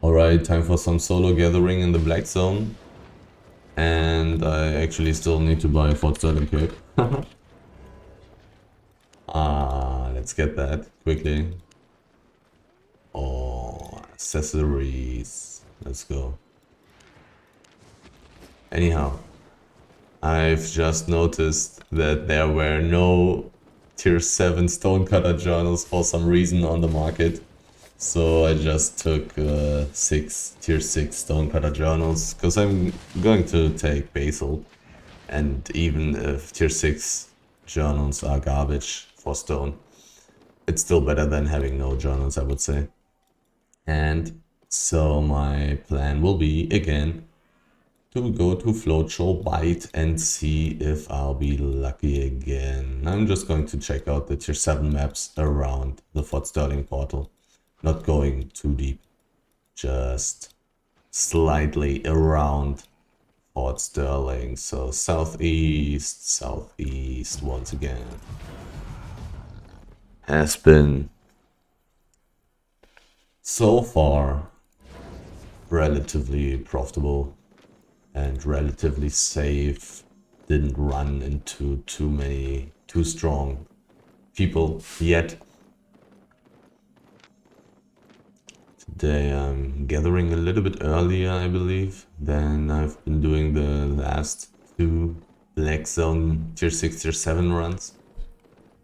Alright, time for some solo gathering in the black zone. And I actually still need to buy a Fort Sterling cape. Let's get that quickly. Oh, accessories. Let's go. Anyhow, I've just noticed that there were no tier 7 stonecutter journals for some reason on the market. So I just took 6 tier 6 stonecutter journals because I'm going to take basalt. And even if tier 6 journals are garbage for stone, it's still better than having no journals, I would say. And so my plan will be again to go to Float Show Bite and see if I'll be lucky again. I'm just going to check out the tier 7 maps around the Fort Sterling portal. Not going too deep, just slightly around Fort Sterling. So southeast once again. Has been so far relatively profitable and relatively safe. Didn't run into too strong people yet. Today I'm gathering a little bit earlier, I believe, than I've been doing the last 2 black zone tier 6 tier 7 runs.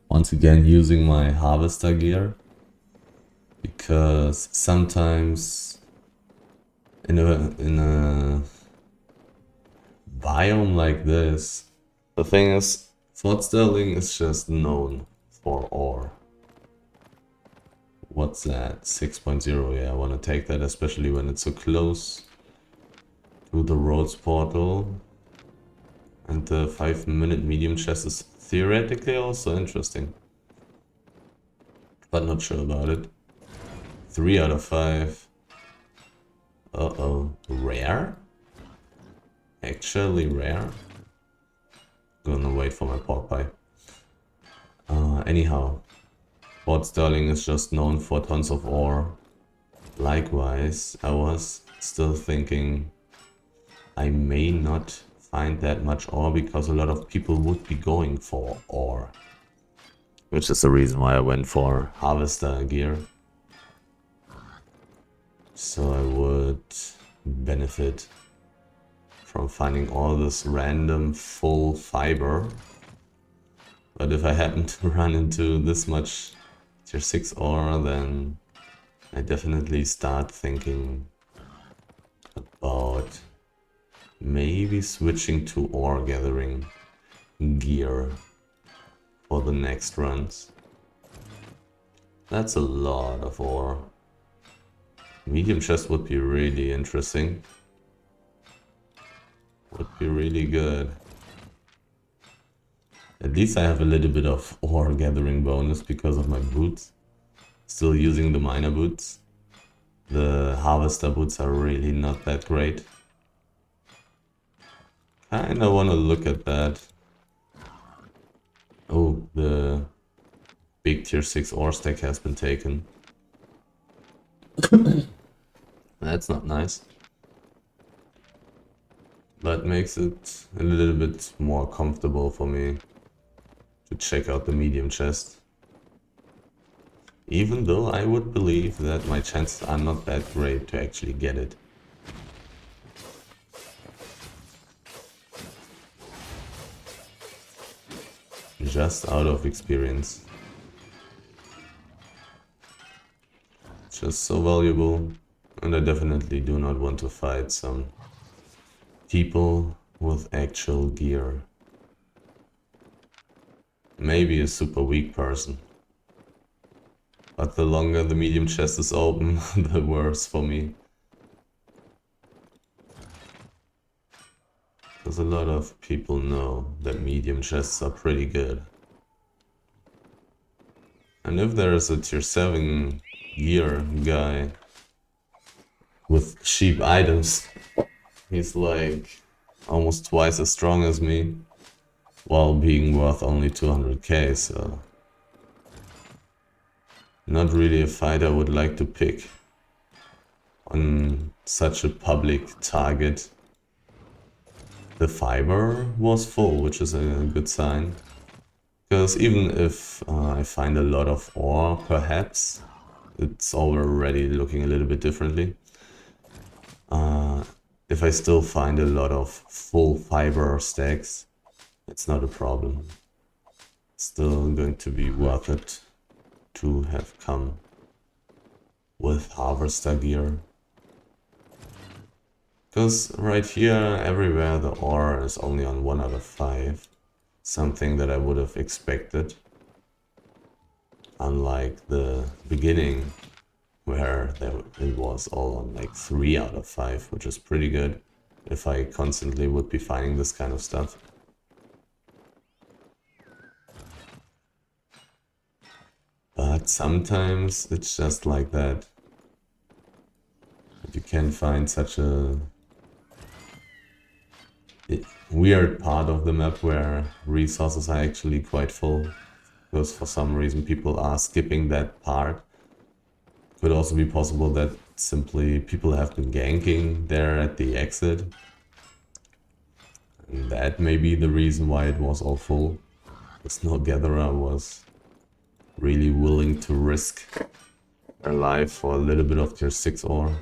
Once again using my harvester gear, because sometimes in a biome like this, the thing is, Fort Sterling is just known for ore. What's that? 6.0, yeah, I want to take that, especially when it's so close to the roads portal. And the 5-minute medium chest is theoretically also interesting, but not sure about it. 3 out of 5. Uh-oh, rare? Actually rare? Gonna wait for my pork pie. Anyhow, Fort Sterling is just known for tons of ore. Likewise, I was still thinking I may not find that much ore because a lot of people would be going for ore. Which is the reason why I went for harvester gear. So I would benefit from finding all this random full fiber. But if I happen to run into this much tier 6 ore, then I definitely start thinking about maybe switching to ore gathering gear for the next runs. That's a lot of ore. Medium chest would be really interesting. Would be really good. At least I have a little bit of ore gathering bonus because of my boots. Still using the miner boots. The harvester boots are really not that great. Kinda wanna look at that. Oh, the big tier 6 ore stack has been taken. That's not nice. But makes it a little bit more comfortable for me to check out the medium chest. Even though I would believe that my chances are not that great to actually get it. Just out of experience. Just so valuable, and I definitely do not want to fight some people with actual gear. Maybe a super weak person. But the longer the medium chest is open, the worse for me. Because a lot of people know that medium chests are pretty good. And if there is a tier 7 gear guy with cheap items, he's like almost twice as strong as me, while being worth only 200k, so not really a fight I would like to pick. on such a public target. The fiber was full, which is a good sign. Because even if I find a lot of ore, perhaps, it's already looking a little bit differently. If I still find a lot of full fiber stacks, it's not a problem. It's still going to be worth it to have come with harvester gear. Because right here, everywhere, the ore is only on 1 out of 5. Something that I would have expected. Unlike the beginning, where it was all on like 3 out of 5, which is pretty good if I constantly would be finding this kind of stuff. But sometimes it's just like that. You can find such a weird part of the map where resources are actually quite full. Because for some reason people are skipping that part. Could also be possible that simply people have been ganking there at the exit. And that may be the reason why it was all full. The Snow Gatherer was really willing to risk their life for a little bit of tier 6 ore.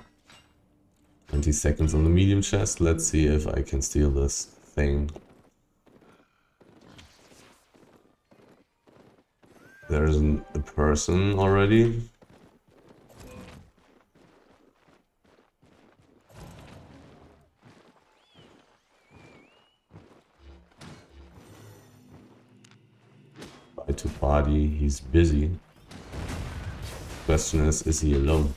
20 seconds on the medium chest. Let's see if I can steal this thing. There's a person already. Bye to party, he's busy. Question is he alone?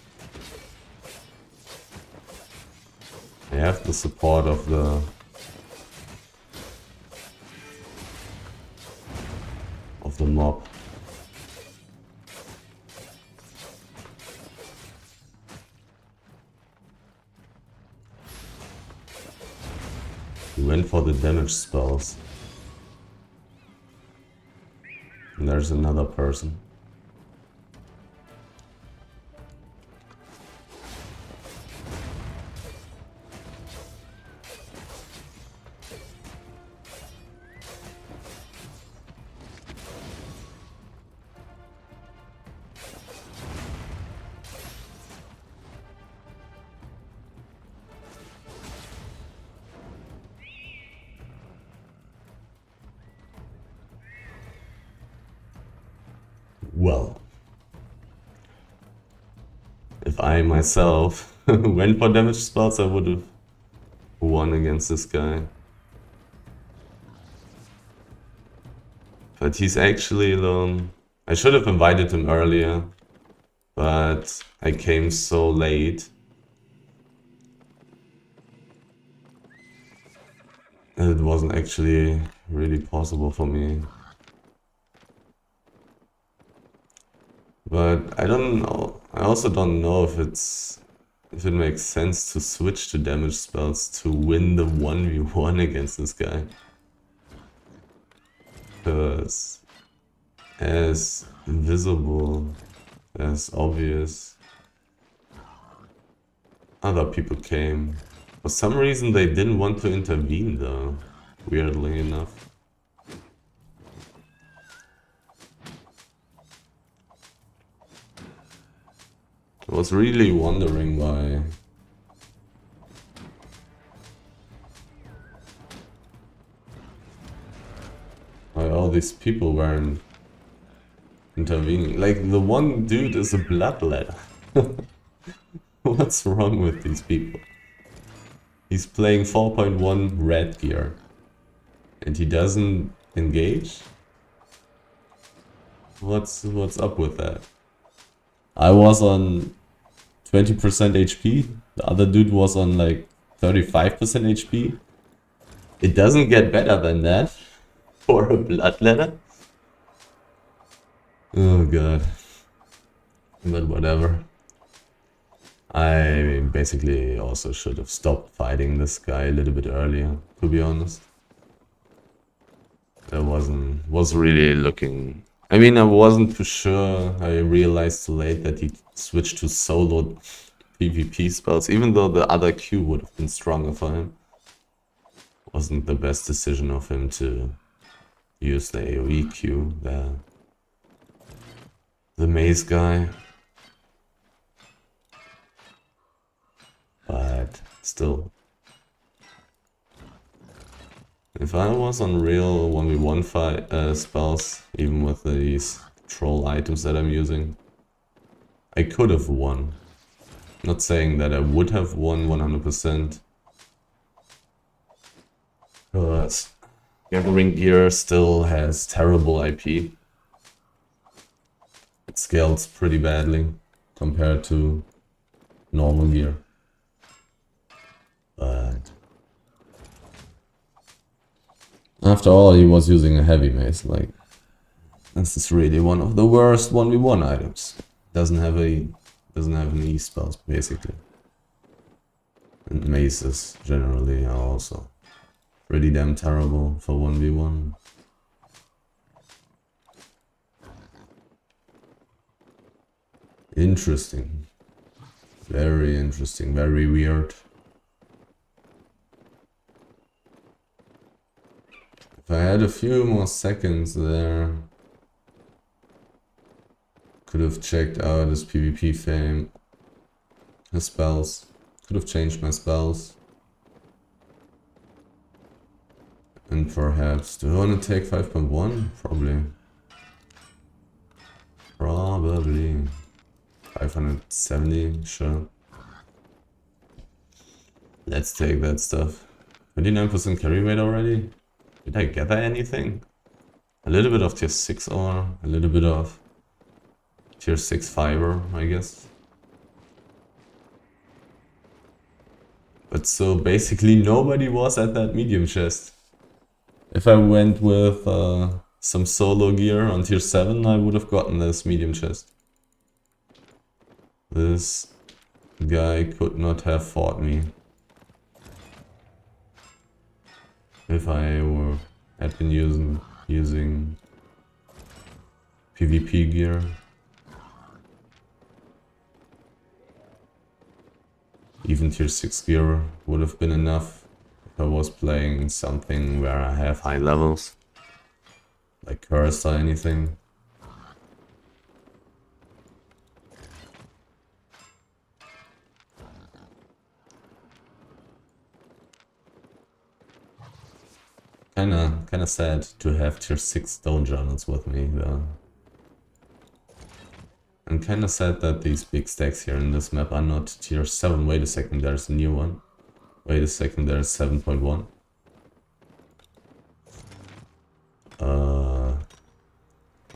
I have the support of the mob. He went for the damage spells. And there's another person. Well, if I myself went for damage spells, I would have won against this guy. But he's actually alone. I should have invited him earlier, but I came so late. And it wasn't actually really possible for me. But I don't know. I also don't know if it makes sense to switch to damage spells to win the 1v1 against this guy. Because as visible, as obvious, other people came. For some reason they didn't want to intervene though, weirdly enough. I was really wondering why all these people weren't intervening. Like, the one dude is a bloodletter. What's wrong with these people? He's playing 4.1 red gear and he doesn't engage? What's up with that? I was on 20% HP, the other dude was on like 35% HP. It doesn't get better than that for a bloodletter. Oh god. But whatever. I basically also should have stopped fighting this guy a little bit earlier, to be honest. I was really looking... I mean, I wasn't too sure. I realized too late that he switched to solo PvP spells, even though the other Q would have been stronger for him. Wasn't the best decision of him to use the AoE Q, the maze guy. But still. If I was on real 1v1 fight, spells, even with these troll items that I'm using, I could have won. Not saying that I would have won 100%. Because Gathering Gear still has terrible IP. It scales pretty badly compared to normal gear. But after all, he was using a heavy mace. Like, this is really one of the worst 1v1 items. Doesn't have any spells basically. And maces generally are also pretty damn terrible for 1v1. Interesting. Very interesting, very weird. If I had a few more seconds there, could have checked out his PvP fame, his spells, could have changed my spells. And perhaps, do I want to take 5.1? Probably. Probably. 570, sure. Let's take that stuff. 29% carry rate already? Did I gather anything? A little bit of tier 6 ore, a little bit of tier 6 fiber, I guess. But so basically nobody was at that medium chest. If I went with some solo gear on tier 7, I would have gotten this medium chest. This guy could not have fought me. If I had been using PvP gear. Even tier 6 gear would have been enough if I was playing something where I have high levels. Like Curse or anything. Kinda sad to have tier 6 stone journals with me though. And kinda sad that these big stacks here in this map are not tier 7. Wait a second, there's a new one. Wait a second, there's 7.1.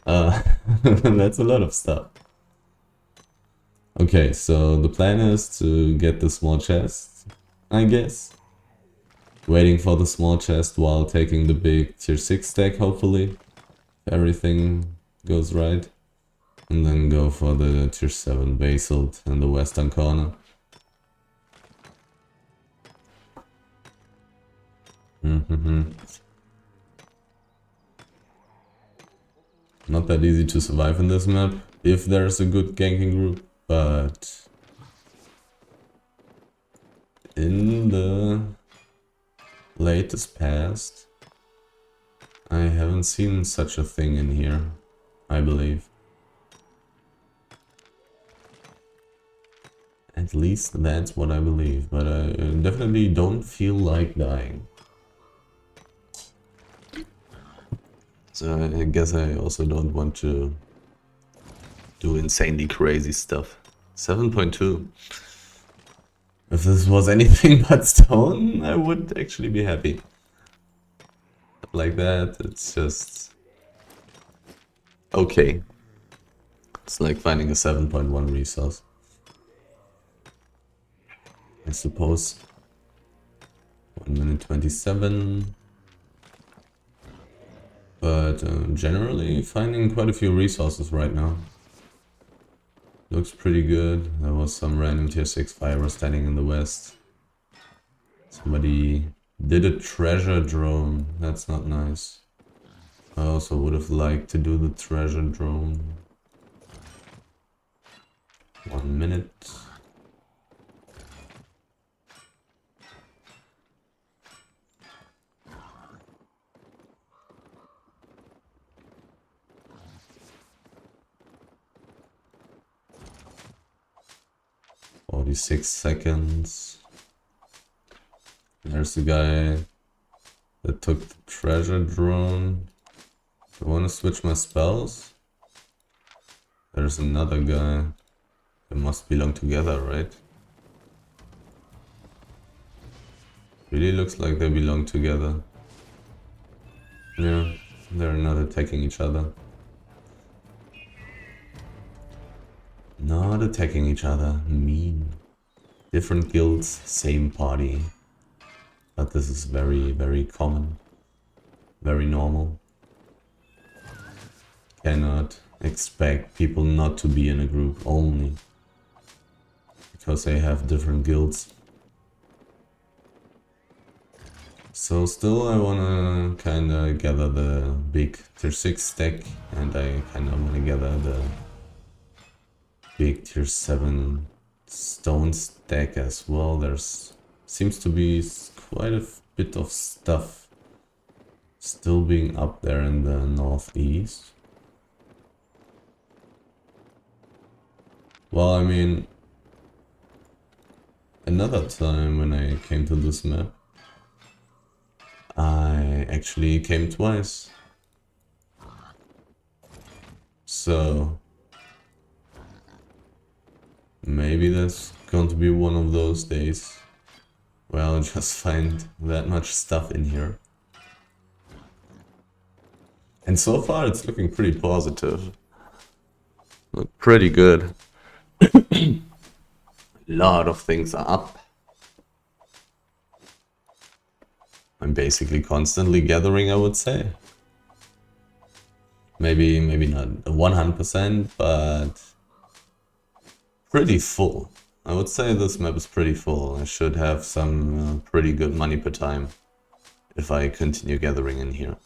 That's a lot of stuff. Okay, so the plan is to get the small chest, I guess. Waiting for the small chest while taking the big tier 6 stack, hopefully. If everything goes right. And then go for the tier 7 basalt in the western corner. Not that easy to survive in this map, if there's a good ganking group, but in the latest past, I haven't seen such a thing in here, I believe. At least that's what I believe, but I definitely don't feel like dying. So I guess I also don't want to do insanely crazy stuff. 7.2. If this was anything but stone, I would actually be happy. But like that, it's just okay. It's like finding a 7.1 resource, I suppose. 1 minute 27. But generally finding quite a few resources right now. Looks pretty good. There was some random tier 6 fiber standing in the west. Somebody did a treasure drone. That's not nice. I also would have liked to do the treasure drone. 1 minute. Maybe 6 seconds. There's the guy that took the treasure drone. I want to switch my spells. There's another guy. They must belong together, right? Really looks like they belong together. Yeah, they're not attacking each other. Not attacking each other. Mean. Different guilds, same party. But this is very, very common. Very normal. Cannot expect people not to be in a group only because they have different guilds. So still I wanna kinda gather the big tier 6 stack, and I kinda wanna gather the big tier 7 stone stack as well. There's seems to be quite a bit of stuff still being up there in the northeast. Well, I mean, another time when I came to this map, I actually came twice. So maybe that's going to be one of those days where I'll just find that much stuff in here. And so far it's looking pretty positive. Look pretty good. A lot of things are up. I'm basically constantly gathering, I would say. Maybe not 100%, but pretty full. I would say this map is pretty full. I should have some pretty good money per time if I continue gathering in here.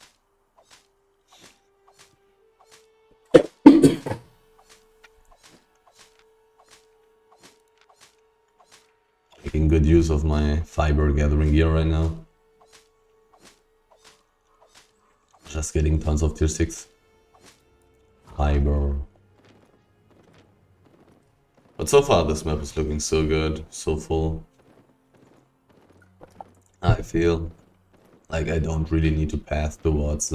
Making good use of my fiber gathering gear right now. Just getting tons of tier 6 fiber. But so far this map is looking so good, so full. I feel like I don't really need to path towards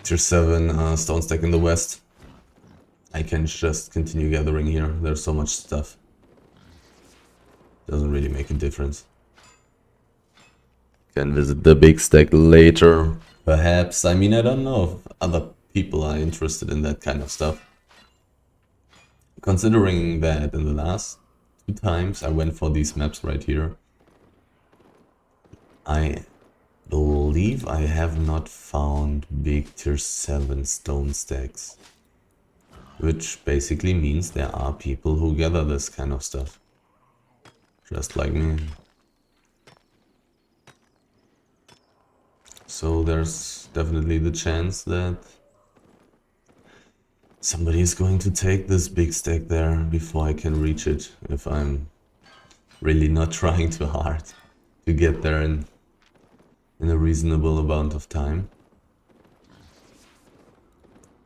tier 7 stone stack in the west. I can just continue gathering here. There's so much stuff. Doesn't really make a difference. Can visit the big stack later, perhaps. I mean, I don't know if other people are interested in that kind of stuff. Considering that in the last 2 times I went for these maps right here, I believe I have not found big tier 7 stone stacks. Which basically means there are people who gather this kind of stuff. Just like me. So there's definitely the chance that somebody is going to take this big stack there before I can reach it, if I'm really not trying too hard to get there in a reasonable amount of time.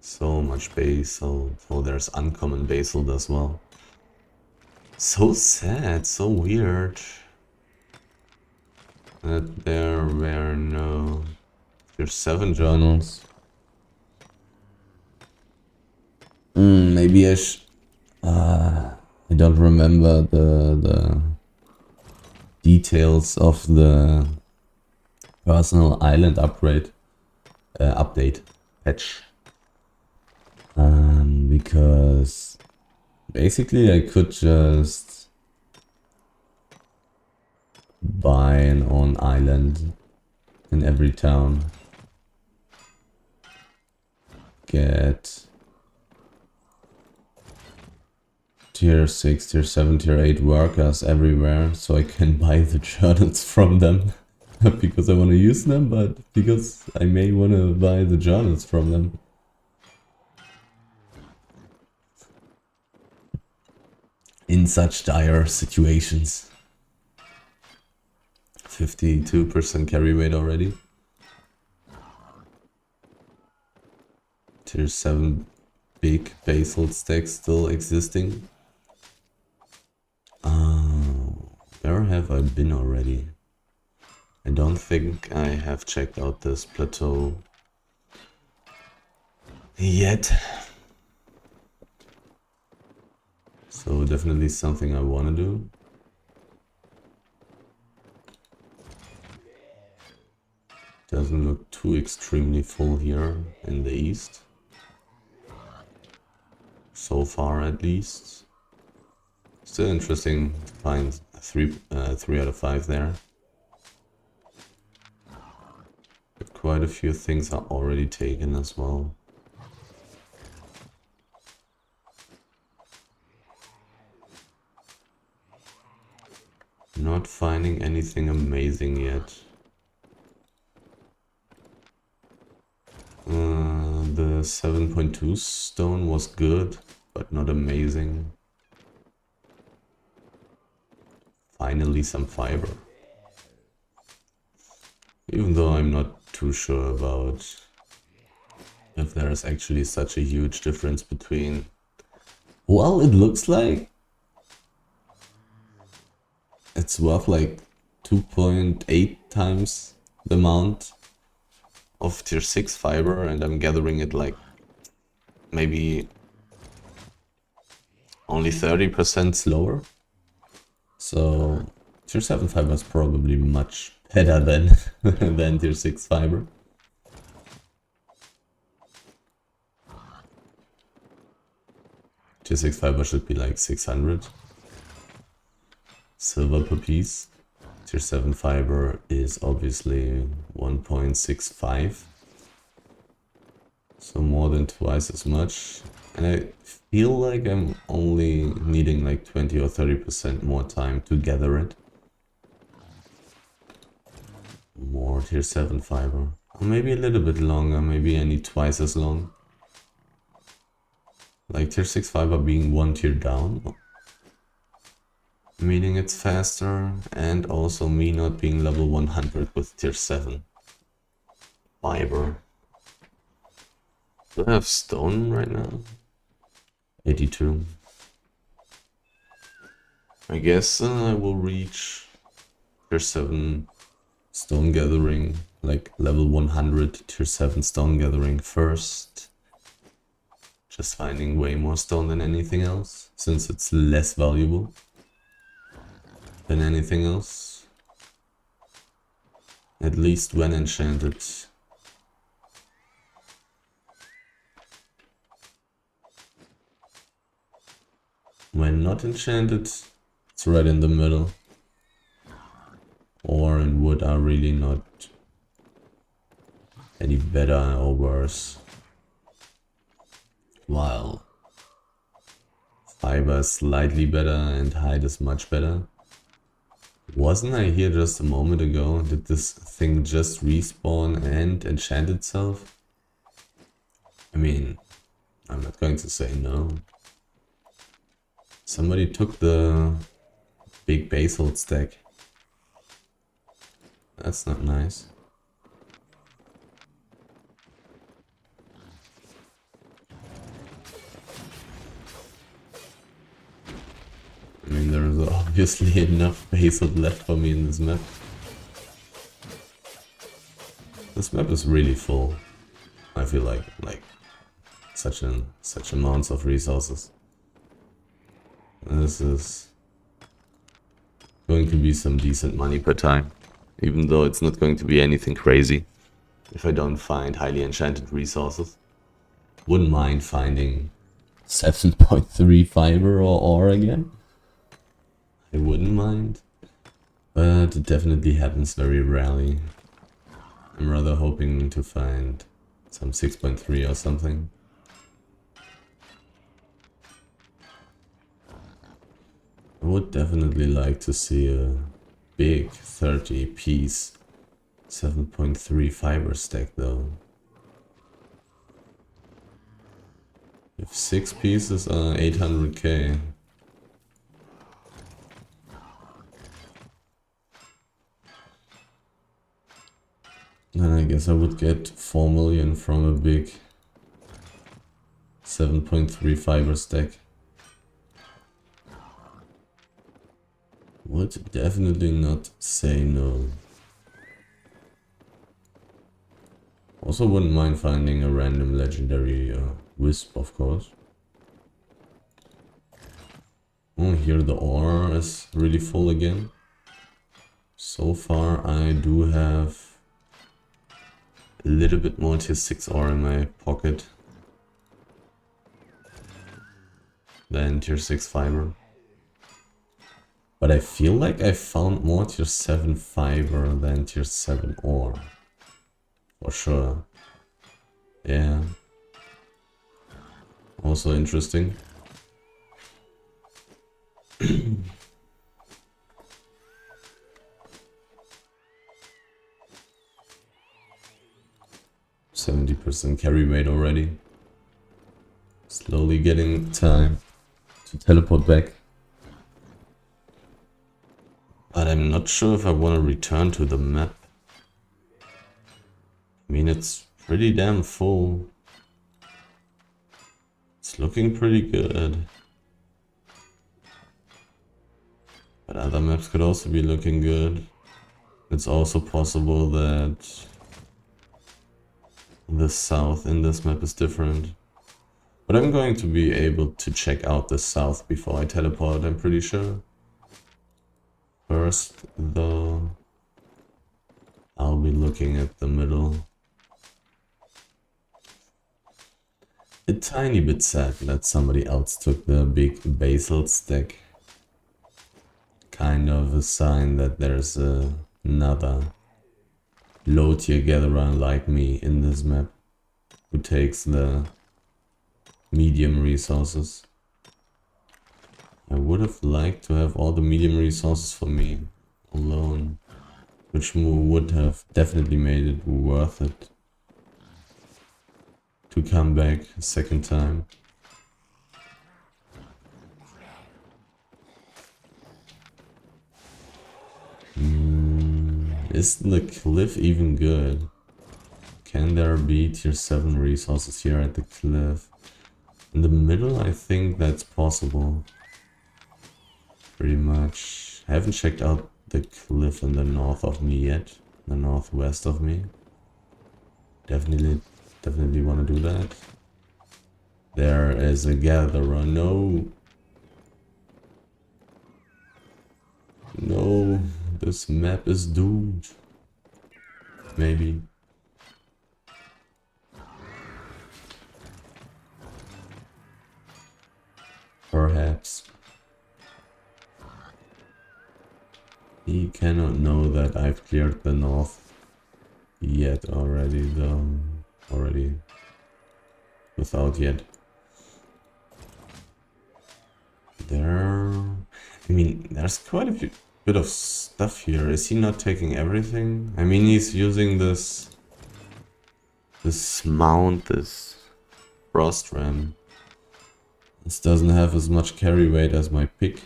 So much basalt. Oh, there's uncommon basalt as well. So sad, so weird that there were no tier 7 journals. Maybe I don't remember the details of the personal island upgrade update patch, because basically I could just buy an own island in every town, get tier 6, tier 7, tier 8 workers everywhere, so I can buy the journals from them. Not because I want to use them, but because I may want to buy the journals from them. In such dire situations. 52% carry weight already. Tier 7 big basalt stacks still existing. Where have I been already? I don't think I have checked out this plateau yet. So definitely something I want to do. Doesn't look too extremely full here in the east. So far at least. Still interesting to find 3 out of 5 there. But quite a few things are already taken as well. Not finding anything amazing yet. The 7.2 stone was good, but not amazing. Finally some fiber. Even though I'm not too sure about if there is actually such a huge difference between... Well, it looks like it's worth like 2.8 times the amount of tier 6 fiber, and I'm gathering it like maybe only 30% slower. So tier 7 fiber is probably much better than than tier 6 fiber. Tier 6 fiber should be like 600 silver per piece. Tier 7 fiber is obviously 1.65. So more than twice as much. And I feel like I'm only needing like 20 or 30% more time to gather it. More tier 7 fiber. Or maybe a little bit longer, maybe I need twice as long. Like tier 6 fiber being one tier down. Meaning it's faster, and also me not being level 100 with tier 7 fiber. Do I have stone right now? 82. I guess I will reach tier 7 stone gathering, like level 100 tier 7 stone gathering first. Just finding way more stone than anything else, since it's less valuable than anything else. At least when enchanted. When not enchanted, it's right in the middle. Ore and wood are really not any better or worse. While fiber is slightly better and height is much better. Wasn't I here just a moment ago? Did this thing just respawn and enchant itself? I mean, I'm not going to say no. Somebody took the big basalt stack. That's not nice. I mean, there is obviously enough basalt left for me in this map. This map is really full. I feel like such amounts of resources. This is going to be some decent money per time, even though it's not going to be anything crazy if I don't find highly enchanted resources. Wouldn't mind finding 7.3 fiber or ore again. I wouldn't mind, but it definitely happens very rarely. I'm rather hoping to find some 6.3 or something. I would definitely like to see a big 30 piece 7.3 fiber stack though. If 6 pieces are 800k. Then I guess I would get 4 million from a big 7.3 fiber stack. Would definitely not say no. Also wouldn't mind finding a random legendary wisp, of course. Oh, here the ore is really full again. So far I do have a little bit more tier 6 ore in my pocket than tier 6 fiber. But I feel like I found more tier 7 fiber than tier 7 ore. For sure. Yeah. Also interesting. %70 carry rate already. Slowly getting time to teleport back. But I'm not sure if I want to return to the map. I mean, it's pretty damn full. It's looking pretty good. But other maps could also be looking good. It's also possible that the south in this map is different. But I'm going to be able to check out the south before I teleport, I'm pretty sure. First, though, I'll be looking at the middle. A tiny bit sad that somebody else took the big basal stack. Kind of a sign that there's another low tier gatherer like me in this map who takes the medium resources. I would have liked to have all the medium resources for me alone, which would have definitely made it worth it to come back a second time. Is the cliff even good? Can there be tier 7 resources here at the cliff? In the middle, I think that's possible. Pretty much. I haven't checked out the cliff in the north of me yet. The northwest of me. Definitely want to do that. There is a gatherer. No. No. This map is doomed. Maybe. Perhaps. He cannot know that I've cleared the north yet already, though. Already. Without yet. I mean, there's quite a bit of stuff here. Is he not taking everything? I mean, he's using this mount, this frost ram. This doesn't have as much carry weight as my pick.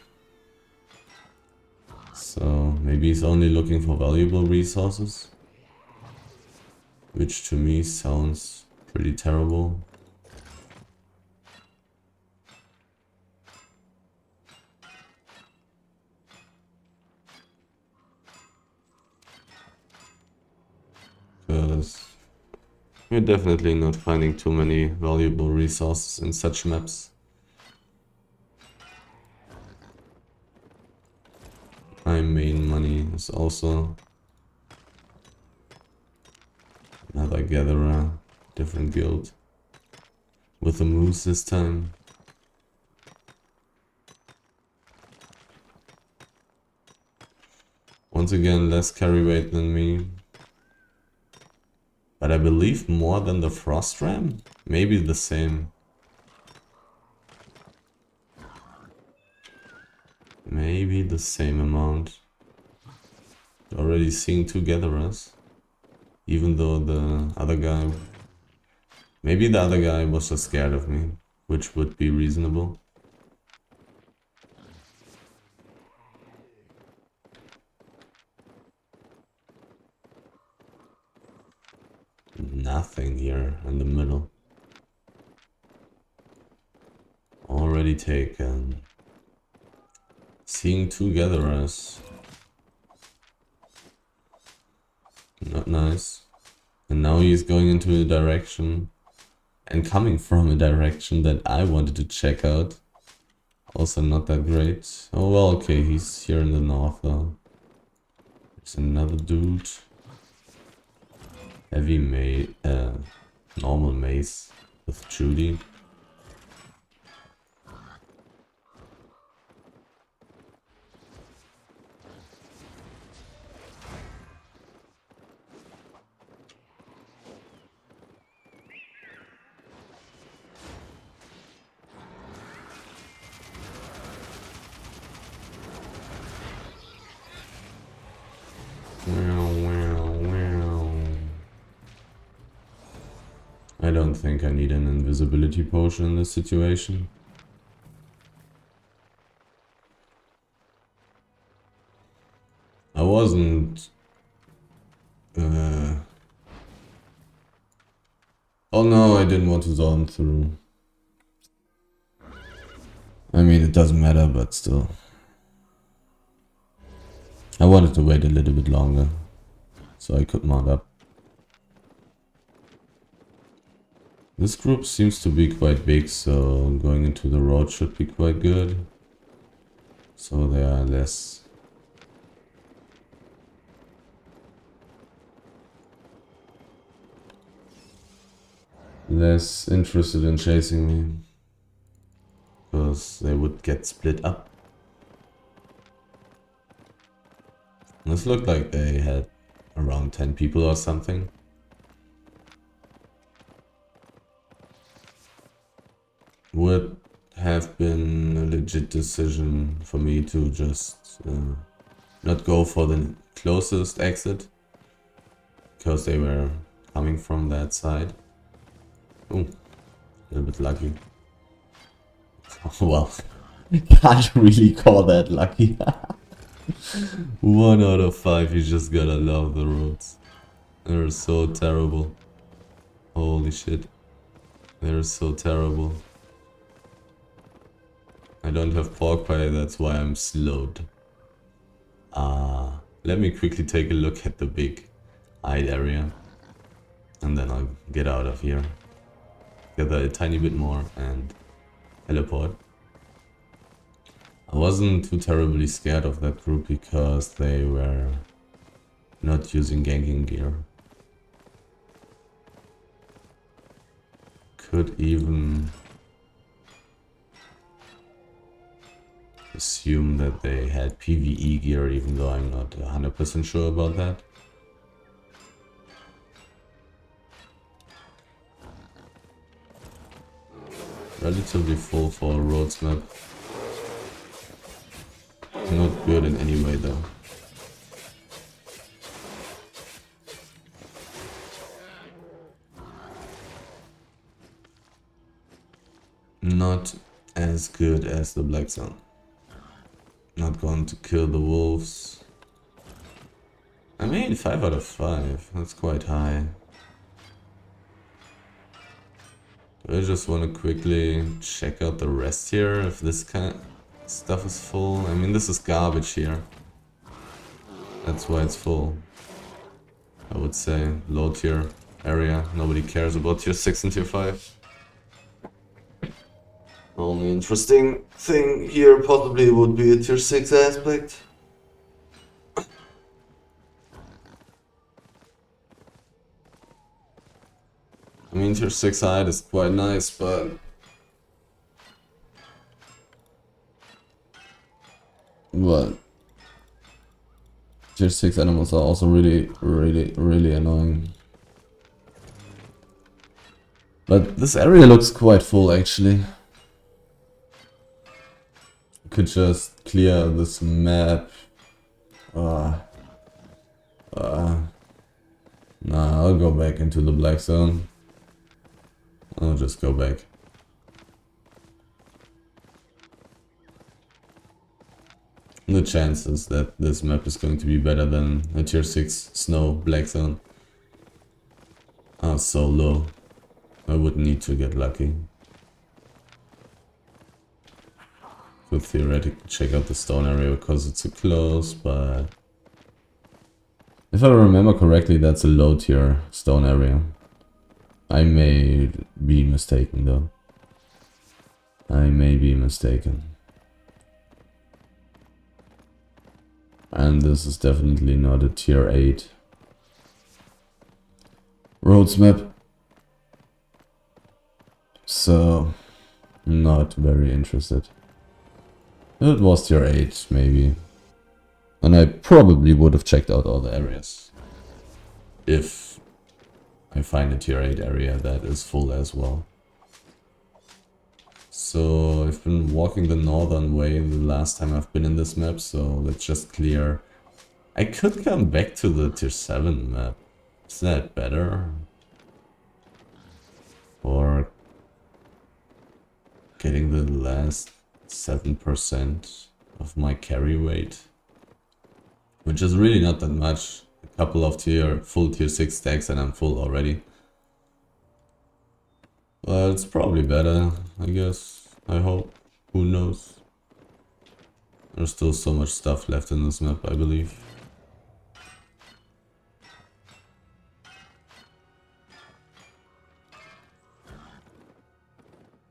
So maybe he's only looking for valuable resources. Which to me sounds pretty terrible. Because we're definitely not finding too many valuable resources in such maps. My main money is also another gatherer, different guild. With a moose this time. Once again, less carry weight than me. But I believe more than the frost ram? Maybe the same. Maybe the same amount. Already seeing 2 gatherers. Even though the other guy... Maybe the other guy was just scared of me. Which would be reasonable. Nothing here in the middle. Already taken. seeing two gatherers. Not nice. And now he's going into a direction and coming from a direction that I wanted to check out. Also not that great. Oh well, okay, he's here in the north though. There's another dude. Heavy normal mace with Judy. I don't think I need an invisibility potion in this situation. I wasn't... Oh no, I didn't want to zone through. I mean, it doesn't matter, but still. I wanted to wait a little bit longer, so I could mount up. This group seems to be quite big, so going into the road should be quite good. So they are less interested in chasing me, because they would get split up. This looked like they had around 10 people or something. Would have been a legit decision for me to just not go for the closest exit, because they were coming from that side. Oh, a little bit lucky. Well, I can't really call that lucky. 1 out of 5, you just gotta love the roads. They're so terrible. Holy shit. They're so terrible. I don't have pork pie, that's why I'm slowed. Let me quickly take a look at the big hide area. And then I'll get out of here. Gather a tiny bit more and teleport. I wasn't too terribly scared of that group because they were not using ganking gear. Could even assume that they had PvE gear, even though I'm not 100% sure about that. Relatively full for a roads map. Not good in any way though. Not as good as the Black Zone. Not going to kill the wolves. I mean, 5 out of 5. That's quite high. I just want to quickly check out the rest here, if this kind of stuff is full. I mean, this is garbage here. That's why it's full. I would say low tier area. Nobody cares about tier 6 and tier 5. Only interesting thing here possibly would be a tier 6 aspect. I mean, tier 6 hide is quite nice, but what? Tier 6 animals are also really annoying. But this area looks quite full actually. Could just clear this map. Nah, I'll go back into the Black Zone. I'll just go back. The chances that this map is going to be better than a tier 6 snow Black Zone are so low. I would need to get lucky. could theoretically check out the stone area because it's so close, but if I remember correctly, that's a low tier stone area. I may be mistaken though. I may be mistaken. And this is definitely not a tier 8 roads map. So, not very interested. It was tier 8 maybe. And I probably would have checked out all the areas. If I find a tier 8 area that is full as well. So I've been walking the northern way the last time I've been in this map, so let's just clear. I could come back to the tier 7 map. Is that better? Or getting the last 7% of my carry weight? Which is really not that much. A couple of full tier 6 stacks and I'm full already. Well, it's probably better, I guess. I hope. Who knows? There's still so much stuff left in this map, I believe.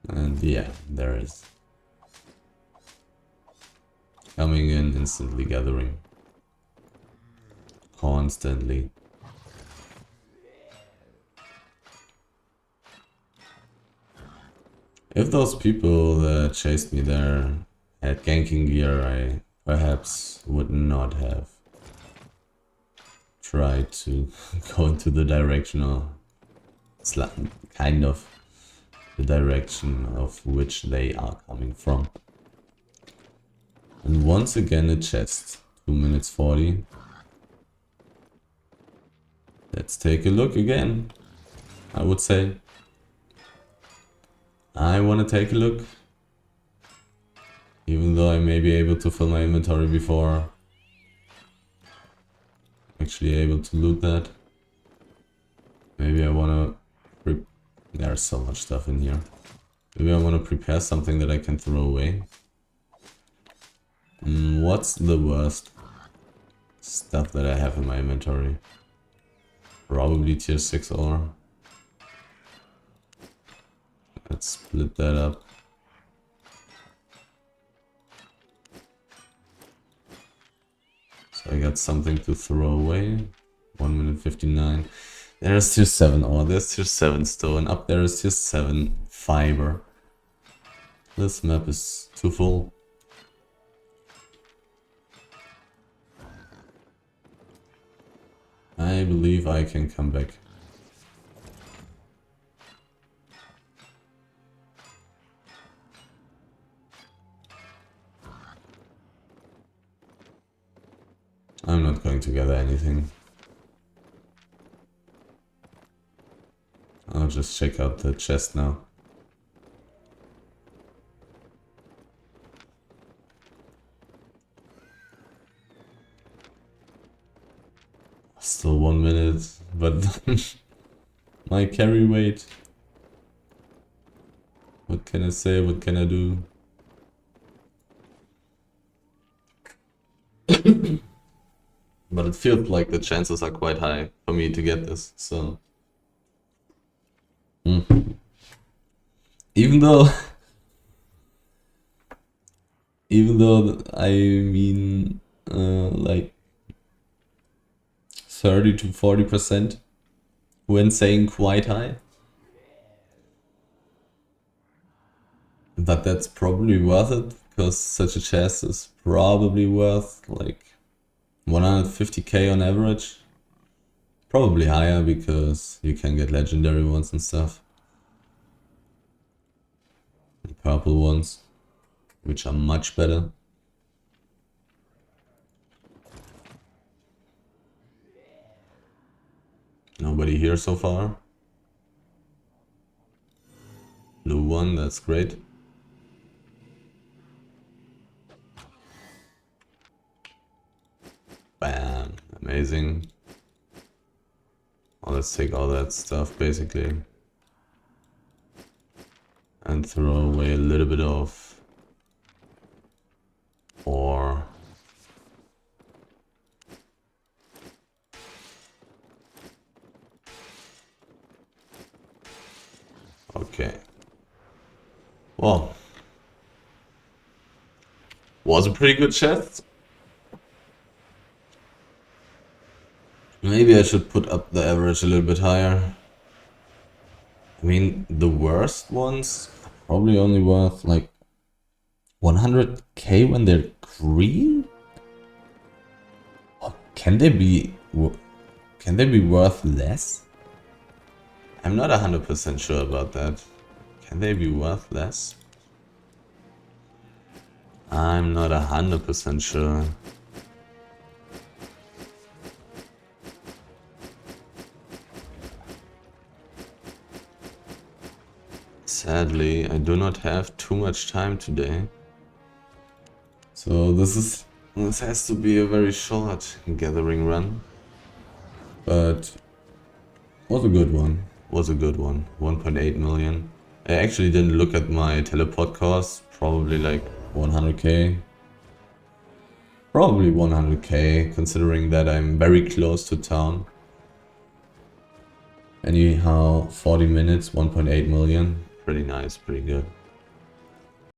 And yeah, there is. Coming in, instantly gathering. Constantly. If those people that chased me there had ganking gear, I perhaps would not have tried to go into the direction of, kind of, the direction of which they are coming from. And once again a chest, 2 minutes 40. Let's take a look again, I would say. I want to take a look. Even though I may be able to fill my inventory before actually able to loot that. Maybe I want to... There's so much stuff in here. Maybe I want to prepare something that I can throw away. What's the worst stuff that I have in my inventory? Probably tier 6 ore. Let's split that up. So I got something to throw away. 1 minute 59. There's tier 7 ore, there's tier 7 stone, up there is tier 7 fiber. This map is too full. I believe I can come back. I'm not going to gather anything. I'll just check out the chest now. Still 1 minute, but my carry weight. What can I say? What can I do? But it feels like the chances are quite high for me to get this, so... Even though I mean, like 30 to 40% when saying quite high. But that's probably worth it, because such a chest is probably worth like 150k on average. Probably higher, because you can get legendary ones and stuff. And purple ones, which are much better. Nobody here so far. Blue one, that's great. Bam, amazing. Well, let's take all that stuff basically. And throw away a little bit of Okay. Well, was a pretty good chest. Maybe I should put up the average a little bit higher. I mean, the worst ones are probably only worth like 100k when they're green? Or can they be worth less? I'm not 100% sure about that. Can they be worth less? I'm not 100% sure. Sadly, I do not have too much time today. So this has to be a very short gathering run. But was a good one. Was a good one. 1.8 million. I actually didn't look at my teleport cost. Probably like 100k. Probably 100k, considering that I'm very close to town. Anyhow, 40 minutes, 1.8 million. Pretty nice, pretty good.